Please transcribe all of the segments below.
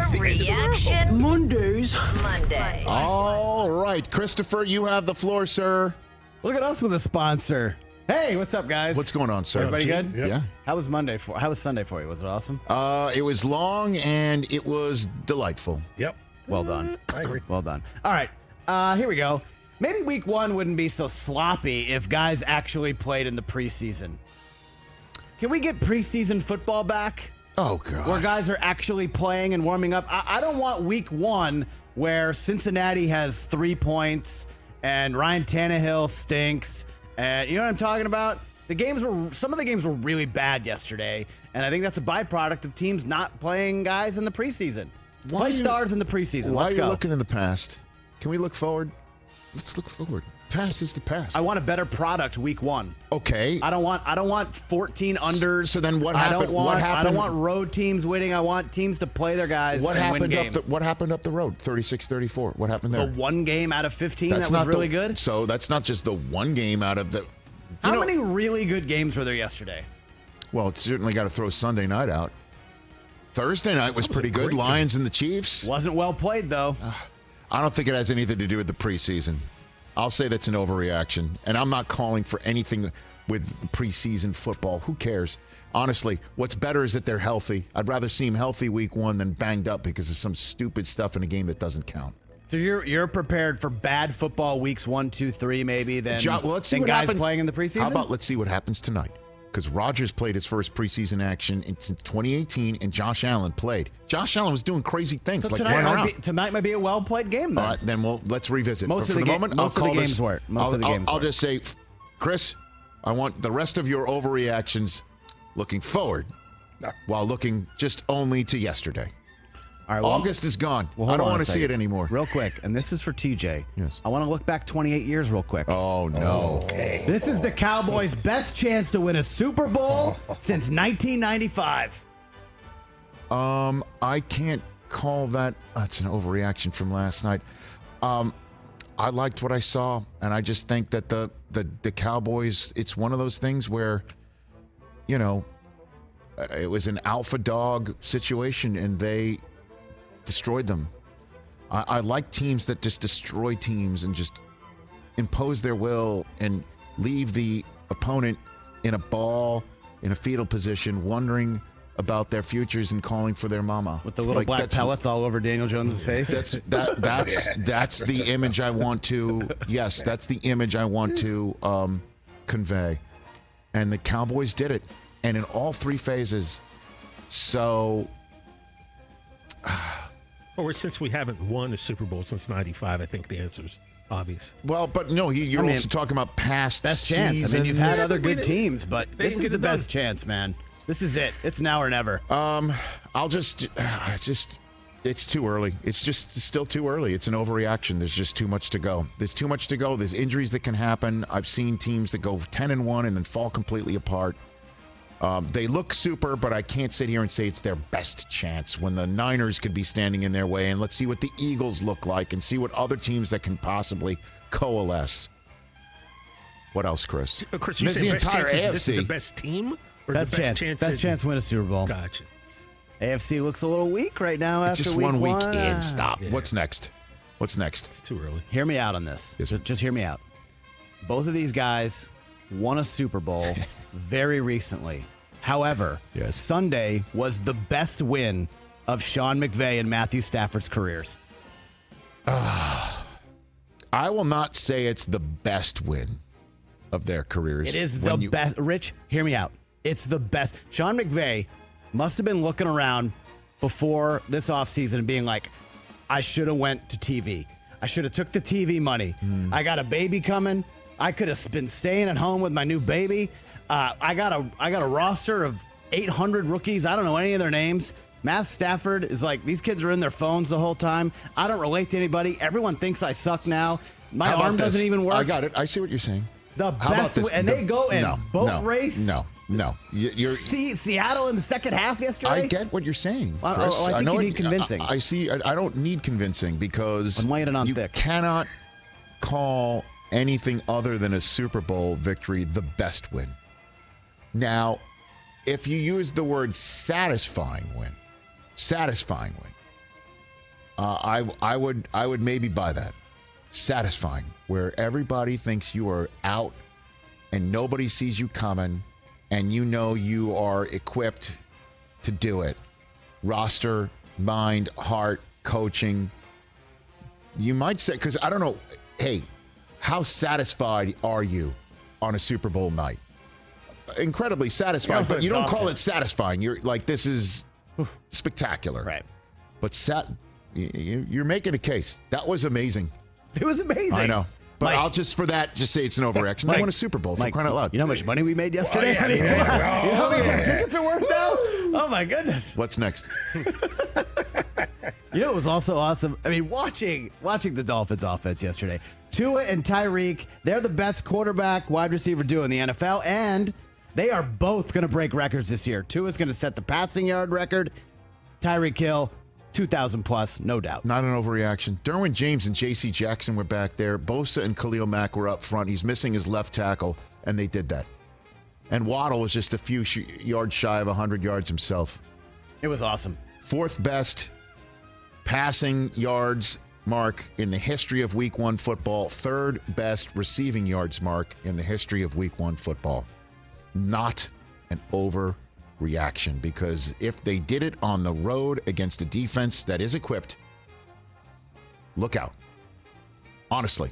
Overreaction Monday. All right, Christopher, you have the floor, sir. Look at us with a sponsor. Hey, what's up, guys? What's going on, sir? Everybody good? Yep. Yeah. How was Sunday for you? Was it awesome? It was long and it was delightful. Yep. Well done. I agree. Well done. All right, here we go. Maybe week one wouldn't be so sloppy if guys actually played in the preseason. Can we get preseason football back? Oh, God. Where guys are actually playing and warming up. I don't want week one where Cincinnati has 3 points and Ryan Tannehill stinks. And you know what I'm talking about? Some of the games were really bad yesterday, and I think that's a byproduct of teams not playing guys in the preseason. Play stars in the preseason. Why Let's are you go. looking in the past? Can we look forward? Let's look forward. Past is the past. I want a better product week one. Okay. I don't want 14 unders. So then what happened? I don't want road teams winning. I want teams to play their guys and win games. What happened up the road? 36-34. What happened there? The one game out of 15 that was really good. So that's not just the one game out of the. How many really good games were there yesterday? Well, it's certainly got to throw Sunday night out. Thursday night was pretty good. Lions and the Chiefs. Wasn't well played, though. I don't think it has anything to do with the preseason. I'll say that's an overreaction. And I'm not calling for anything with preseason football. Who cares? Honestly, what's better is that they're healthy. I'd rather see them healthy week one than banged up because of some stupid stuff in a game that doesn't count. So you're prepared for bad football weeks 1, 2, 3 maybe than, let's see than what guys happened. playing in the preseason? How about let's see what happens tonight? Because Rodgers played his first preseason action since 2018, and Josh Allen played. Josh Allen was doing crazy things, So like running around. tonight might be a well-played game, then. All right, then let's revisit. Most But of for the moment, most I'll of the call games this- were. Most of the games I'll were. just say, Chris, I want the rest of your overreactions looking forward while looking just only to yesterday. All right, well, August is gone. well, I hold don't on want a to see it second. anymore. Real quick, and this is for TJ. Yes. I want to look back 28 years real quick. Oh, no. Okay. This is the Cowboys' best chance to win a Super Bowl since 1995. I can't call that. That's an overreaction from last night. I liked what I saw, and I just think that the Cowboys, it's one of those things where, it was an alpha dog situation, and they destroyed them. I like teams that just destroy teams and just impose their will and leave the opponent in a fetal position, wondering about their futures and calling for their mama. With the little black pellets all over Daniel Jones's face. That's the image I want to. Yes, that's the image I want to convey. And the Cowboys did it, and in all three phases. So, Or since we haven't won a Super Bowl since '95, I think the answer is obvious. well, but no, you're also talking about past Best chance. I mean, you've had other good teams, but They this didn't is get the it done. best chance, man. This is it. It's now or never. It's too early. It's still too early. It's an overreaction. There's just too much to go. There's too much to go. There's injuries that can happen. I've seen teams that go 10-1 and then fall completely apart. They look super, but I can't sit here and say it's their best chance when the Niners could be standing in their way. And let's see what the Eagles look like and see what other teams that can possibly coalesce. What else, Chris? Chris, you This is say the best entire chances. This is AFC. the best team? Or Best the chance. Best chance to win a Super Bowl. Gotcha. AFC looks a little weak right now after Just week one week one. in. Stop. Yeah. What's next? It's too early. Hear me out on this. Yes, sir. Just hear me out. Both of these guys won a Super Bowl very recently. However, Yes. Sunday was the best win of Sean McVay and Matthew Stafford's careers. I will not say it's the best win of their careers. It is the best. Rich, hear me out. It's the best. Sean McVay must have been looking around before this offseason and being like, I should have went to TV. I should have took the TV money. I got a baby coming. I could have been staying at home with my new baby. I got a roster of 800 rookies. I don't know any of their names. Matt Stafford is like, these kids are in their phones the whole time. I don't relate to anybody. Everyone thinks I suck now. My How about arm doesn't this? even work. I got it. I see what you're saying. The How about best, this? and they go and race. No. You're. See Seattle in the second half yesterday. I get what you're saying, Well, Chris. I think know you what- need convincing. I see. I don't need convincing because I'm laying it on you thick. cannot call anything other than a Super Bowl victory the best win. Now, if you use the word satisfying win, I would maybe buy that. Satisfying, where everybody thinks you are out and nobody sees you coming, and you know you are equipped to do it. Roster, mind, heart, coaching. You might say, because I don't know, hey, how satisfied are you on a Super Bowl night? Incredibly satisfied, but you don't call it satisfying. You're like, this is spectacular. Right. But you're making a case. That was amazing. It was amazing. I know. But Mike, I'll just for that just say it's an overreaction. I won a Super Bowl for crying out loud. You know how much money we made yesterday? Oh, yeah, You know how much our tickets are worth now? Oh my goodness. What's next? You know it was also awesome? I mean, watching the Dolphins offense yesterday. Tua and Tyreek, they're the best quarterback, wide receiver duo in the NFL, and they are both going to break records this year. Tua's going to set the passing yard record. Tyreek Hill, 2,000 plus, no doubt. Not an overreaction. Derwin James and J.C. Jackson were back there. Bosa and Khalil Mack were up front. He's missing his left tackle, and they did that. And Waddle was just a few yards shy of 100 yards himself. It was awesome. Fourth best passing yards mark in the history of Week 1 football. Third best receiving yards mark in the history of Week 1 football. Not an overreaction, because if they did it on the road against a defense that is equipped, look out. Honestly,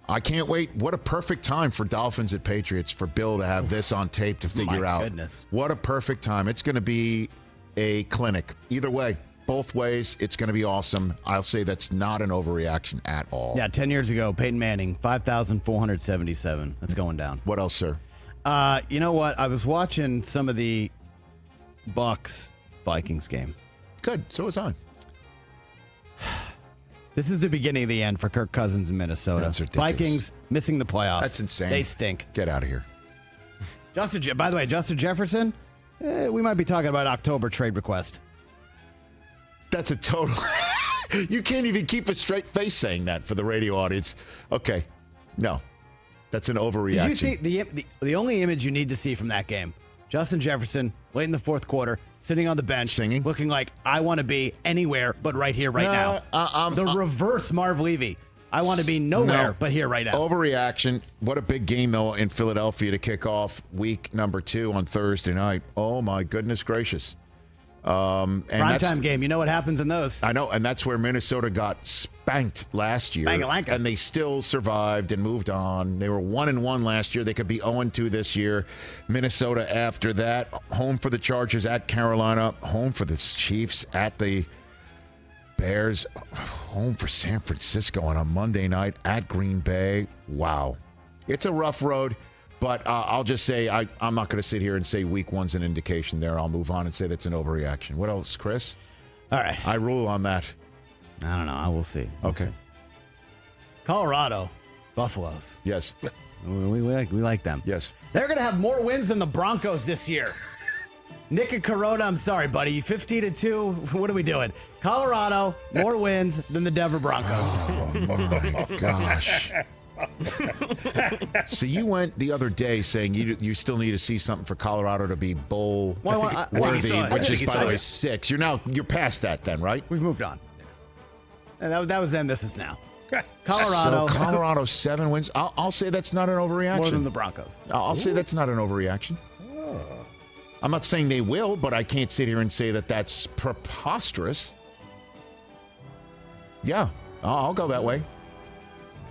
I can't wait. What a perfect time for Dolphins at Patriots for Bill to have this on tape to figure out. Goodness. What a perfect time. It's going to be a clinic. Either way, both ways, it's going to be awesome. I'll say that's not an overreaction at all. Yeah, 10 years ago, Peyton Manning, 5,477. That's going down. What else, sir? You know what? I was watching some of the Bucks-Vikings game. Good. So was I. This is the beginning of the end for Kirk Cousins in Minnesota. That's ridiculous. Vikings missing the playoffs. That's insane. They stink. Get out of here. By the way, Justin Jefferson, we might be talking about October trade request. That's a total... You can't even keep a straight face saying that for the radio audience. Okay. No. That's an overreaction. Did you see the only image you need to see from that game? Justin Jefferson, late in the fourth quarter, sitting on the bench, singing, looking like, I want to be anywhere but right here, right now. The reverse Marv Levy. I want to be nowhere but here right now. Overreaction. What a big game, though, in Philadelphia to kick off week number 2 on Thursday night. Oh, my goodness gracious. Primetime game. You know what happens in those. I know, and that's where Minnesota got spanked last year. Spangalanka. And they still survived and moved on. They were 1-1 last year. They could be 0-2 this year. Minnesota after that. Home for the Chargers at Carolina. Home for the Chiefs at the Bears. Home for San Francisco on a Monday night at Green Bay. Wow. It's a rough road. But I'll just say I'm not going to sit here and say week 1's an indication there. I'll move on and say that's an overreaction. What else, Chris? All right. I rule on that. I don't know. I will see. We'll see. Colorado, Buffaloes. Yes. We like them. Yes. They're going to have more wins than the Broncos this year. Nick and Corona, I'm sorry, buddy. 15-2. What are we doing? Colorado, more wins than the Denver Broncos. Oh, my gosh. So you went the other day saying you still need to see something for Colorado to be bowl worthy, which is, by the way, 6. You're past that then, right? We've moved on. And that was then. This is now. Colorado. So Colorado 7 wins. I'll say that's not an overreaction. More than the Broncos. I'll say that's not an overreaction. I'm not saying they will, but I can't sit here and say that that's preposterous. Yeah, I'll go that way.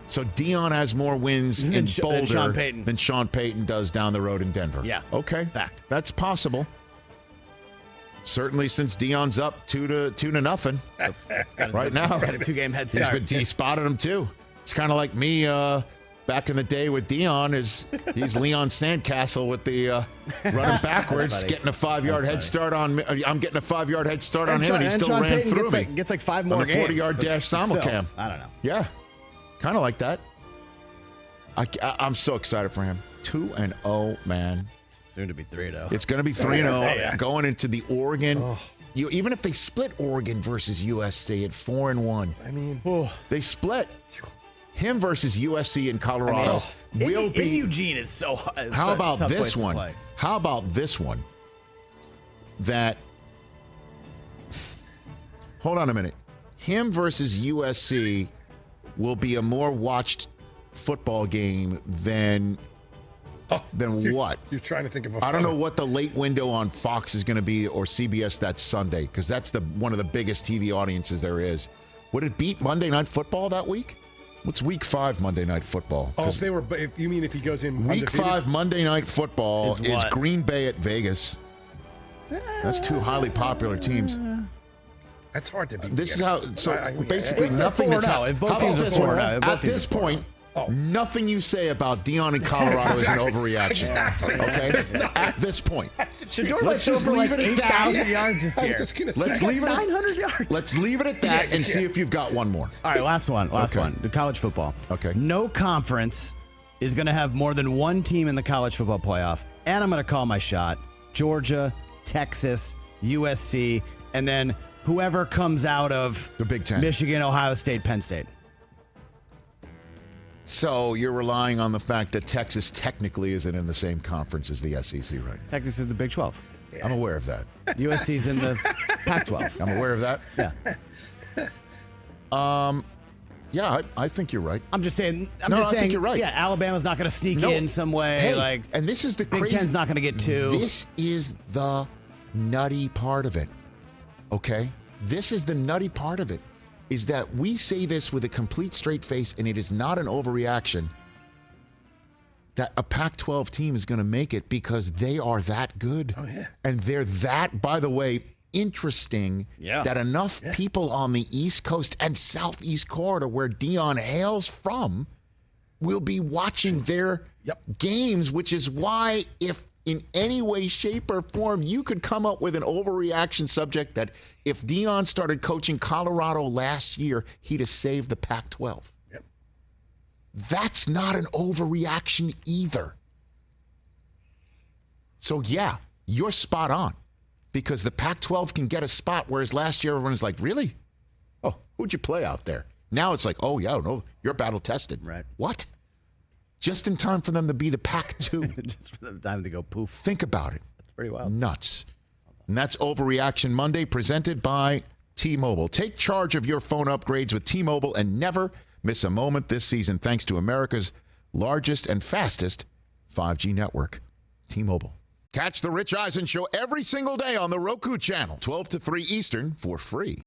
So Deion has more wins in Boulder than Sean Payton does down the road in Denver. Yeah. Okay. Fact. That's possible. Certainly since Deion's up 2-0 right now. Got a 2-game head start. He spotted him too. It's kind of like me back in the day with Deion. He's Leon Sandcastle with the running backwards, getting a 5-yard head start on me. I'm getting a 5-yard head start on him, and he still Sean ran Payton through me. Gets like 5 more on games. On a 40-yard dash simulcam. I don't know. Yeah. Kind of like that. I'm so excited for him. 2-0, man. Soon to be 3-0. It's going to be 3-0 going into the Oregon. Even if they split Oregon versus USC at 4-1. I mean, they split. Him versus USC in Colorado will be. In Eugene is so. How about this one? How about this one? That. Hold on a minute. him versus USC will be a more watched football game than what? You're trying to think of I don't know what the late window on Fox is going to be or CBS that Sunday, because that's one of the biggest TV audiences there is. Would it beat Monday Night Football that week? What's Week 5 Monday Night Football? Oh, if he goes in Week undefeated? 5 Monday Night Football is Green Bay at Vegas. That's two highly popular teams. That's hard to beat. This is how. So basically, If nothing they're that's 4-0, if both teams are 4-0, at this point. Nothing you say about Deion in Colorado is an overreaction. Exactly. Okay? At this point. Shador Let's just leave it at that. 8,000 yards this year. Let's leave it at 900 yards. Let's leave it at that and see if you've got one more. All right, last one. The college football. Okay. No conference is going to have more than one team in the college football playoff. And I'm going to call my shot. Georgia, Texas, USC, and then whoever comes out of the Big Ten. Michigan, Ohio State, Penn State. So you're relying on the fact that Texas technically isn't in the same conference as the SEC, right? Texas is the Big 12. I'm aware of that. USC's in the Pac-12. I'm aware of that. Yeah. Yeah, I think you're right. I'm just saying. I think you're right. Yeah, Alabama's not going to sneak in some way. Hey, and this is the Big crazy. Ten's not going to get 2. This is the nutty part of it. Okay? This is the nutty part of it. Is that we say this with a complete straight face, and it is not an overreaction, that a Pac-12 team is going to make it because they are that good. Oh, yeah. And they're that, by the way, interesting that enough people on the East Coast and Southeast corridor where Deion hails from will be watching their games, which is why if in any way, shape, or form, you could come up with an overreaction subject that if Deion started coaching Colorado last year, he'd have saved the Pac-12. Yep. That's not an overreaction either. So, yeah, you're spot on because the Pac-12 can get a spot, whereas last year everyone was like, really? Oh, who'd you play out there? Now it's like, oh, yeah, no, you're battle-tested. Right. What? Just in time for them to be the Pac-2. Just for the time to go poof. Think about it. That's pretty wild. Nuts. And that's Overreaction Monday, presented by T-Mobile. Take charge of your phone upgrades with T-Mobile and never miss a moment this season thanks to America's largest and fastest 5G network. T-Mobile. Catch the Rich Eisen Show every single day on the Roku channel, 12 to 3 Eastern, for free.